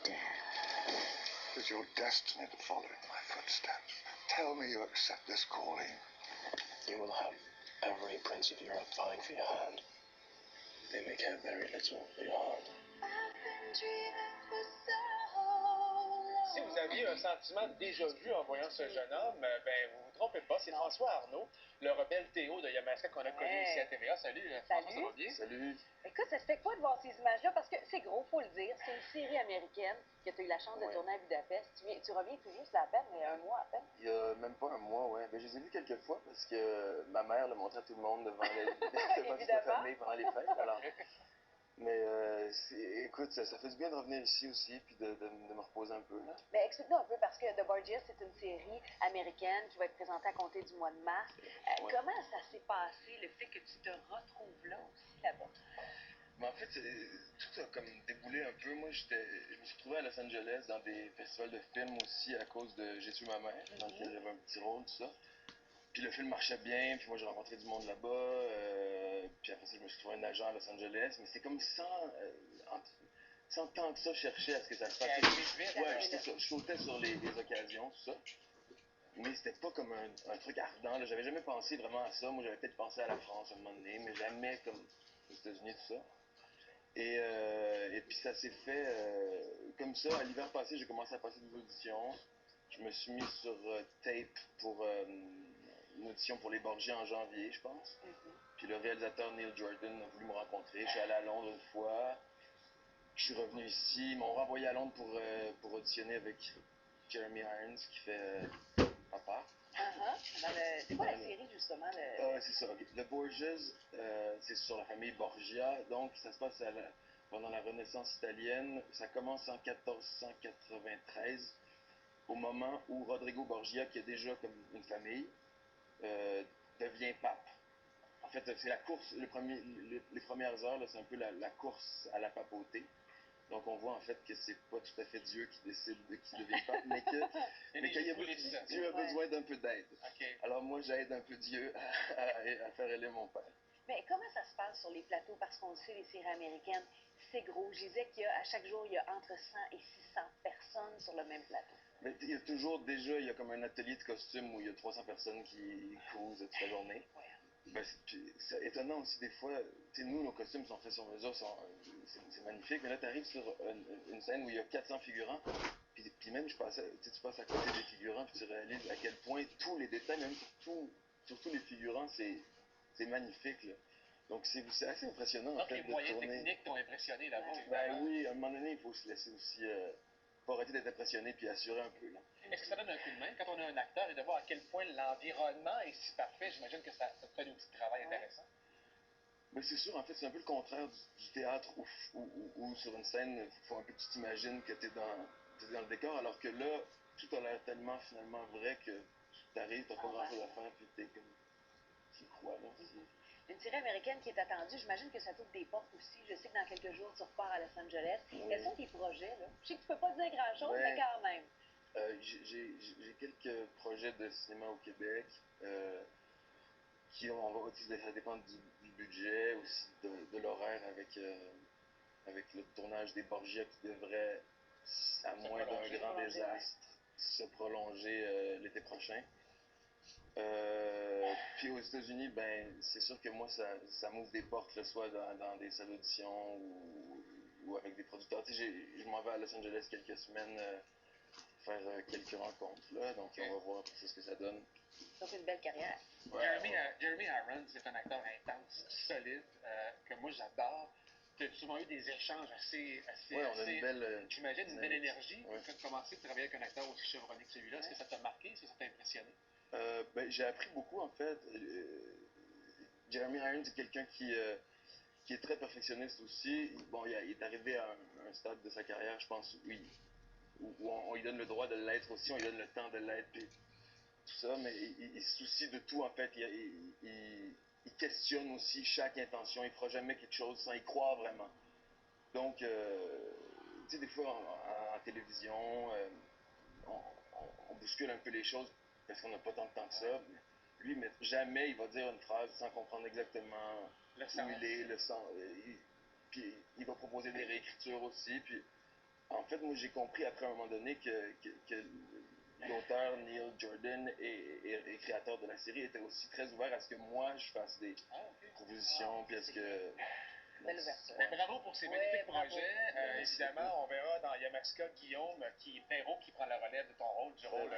Dad. It is your destiny to follow in my footsteps. Tell me you accept this calling. You will have every prince of Europe vying for your hand. They may care very little for your heart. Si vous aviez un sentiment de déjà-vu en voyant ce jeune homme, ben vous vous trompez pas, c'est François Arnaud, le rebelle Théo de Yamaska qu'on a connu ici à TVA. Salut, François, ça va bien? Salut. Écoute, ça se fait quoi de voir ces images-là? Parce que c'est gros, faut le dire. C'est une série américaine que tu as eu la chance de tourner à Budapest. Tu reviens tout juste à peine, mais un mois à peine. Il y a même pas un mois, ouais. Ben, je les ai vus quelques fois parce que ma mère le montrait à tout le monde devant toute la famille pendant les fêtes. Alors. Mais écoute, ça fait du bien de revenir ici aussi puis de me reposer un peu. Là. Mais explique-nous un peu parce que The Borgias, c'est une série américaine qui va être présentée à compter du mois de mars. Ouais. Comment ça s'est passé, le fait que tu te retrouves là aussi, là-bas? Mais en fait, tout a comme déboulé un peu. Moi, je me suis retrouvé à Los Angeles dans des festivals de films aussi à cause de J'ai tué ma mère, dans lequel j'avais un petit rôle, tout ça. Puis le film marchait bien, puis moi j'ai rencontré du monde là-bas, puis après ça je me suis trouvé un agent à Los Angeles, mais c'est comme sans tant que ça chercher à ce que ça se passe. Ouais, je sautais sur les occasions, tout ça. Mais c'était pas comme un truc ardent, là. J'avais jamais pensé vraiment à ça. Moi j'avais peut-être pensé à la France à un moment donné, mais jamais comme aux États-Unis, tout ça. Et puis ça s'est fait comme ça. À l'hiver passé, j'ai commencé à passer des auditions. Je me suis mis sur tape pour une audition pour les Borgias en janvier, je pense. Puis le réalisateur Neil Jordan a voulu me rencontrer. Je suis allé à Londres une fois. Je suis revenu ici. Ils m'ont renvoyé à Londres pour auditionner avec Jeremy Irons qui fait Papa. C'est quoi la série justement? C'est ça. The Borgias, c'est sur la famille Borgia. Donc ça se passe pendant la Renaissance italienne. Ça commence en 1493. Au moment où Rodrigo Borgia, qui a déjà comme une famille, devient pape. En fait, c'est la course, les premières heures, c'est un peu la course à la papauté. Donc on voit en fait que c'est pas tout à fait Dieu qui décide de qui devient pape, mais que Dieu a besoin d'un peu d'aide. Okay. Alors moi j'aide un peu Dieu à faire élire mon père. Mais comment ça se passe sur les plateaux? Parce qu'on le sait, les séries américaines, c'est gros. Je disais qu'à chaque jour, il y a entre 100 et 600 personnes sur le même plateau. Mais il y a toujours, déjà, il y a comme un atelier de costumes où il y a 300 personnes qui cousent toute la journée. Ouais. Ben, c'est étonnant aussi des fois, nous, nos costumes sont faits sur mesure, c'est magnifique, mais là, tu arrives sur une scène où il y a 400 figurants, puis même, tu passes à côté des figurants, puis tu réalises à quel point tous les détails, même sur tous les figurants, c'est magnifique, là. Donc, c'est assez impressionnant, en fait, les moyens techniques t'ont impressionné là-bas. Ben oui, à un moment donné, il faut se laisser aussi... faut arrêter d'être impressionné puis assurer un peu. Est-ce que ça donne un coup de main quand on a un acteur et de voir à quel point l'environnement est si parfait? J'imagine que ça fait un outil de travail intéressant. Ben c'est sûr, en fait, c'est un peu le contraire du théâtre où sur une scène, il faut un peu que tu t'imagines que tu es dans le décor, alors que là, tout a l'air tellement finalement vrai que tu arrives, tu n'as pas grand-chose à faire, puis tu es comme... Tu y crois, là. Une série américaine qui est attendue, j'imagine que ça t'ouvre des portes aussi. Je sais que dans quelques jours, tu repars à Los Angeles. Oui. Quels sont tes projets, là? Je sais que tu peux pas dire grand-chose, mais quand même. J'ai quelques projets de cinéma au Québec ça dépend du budget, aussi de l'horaire avec le tournage des Borgia qui devrait, à moins d'un grand désastre, se prolonger l'été prochain. Puis aux États-Unis, ben c'est sûr que moi ça m'ouvre des portes, là, soit dans des salles d'audition ou avec des producteurs. Je m'en vais à Los Angeles quelques semaines faire quelques rencontres là, donc on va voir ce que ça donne. Donc une belle carrière. Ouais, Jeremy Irons, c'est un acteur intense, solide, que moi j'adore. Tu as souvent eu des échanges assez on a une belle... J'imagine une belle énergie. Ouais. Quand tu as commencé de travailler avec un acteur aussi chevronné que celui-là, est-ce que ça t'a marqué? Est-ce que ça t'a impressionné? Ben, j'ai appris beaucoup en fait. Jeremy Irons est quelqu'un qui est très perfectionniste aussi. Bon, il est arrivé à un stade de sa carrière, je pense, où on lui donne le droit de l'être aussi, on lui donne le temps de l'être, puis tout ça, mais il se soucie de tout en fait. Il questionne aussi chaque intention, il fera jamais quelque chose sans y croire vraiment. Donc, tu sais, des fois en télévision, on bouscule un peu les choses parce qu'on n'a pas tant de temps que ça. Lui, mais jamais il va dire une phrase sans comprendre exactement où il est, le sens. Puis il va proposer des réécritures aussi. Puis En fait, moi, j'ai compris après un moment donné que l'auteur Neil Jordan et créateur de la série était aussi très ouvert à ce que moi, je fasse des propositions, puis à ce que... Belle ouverture. Ben, bravo pour ces Ouais, magnifiques bravo. projets. Merci Évidemment, beaucoup. on verra dans Yamaska Guillaume, qui est Perrault, qui prend la relève de ton rôle du rôle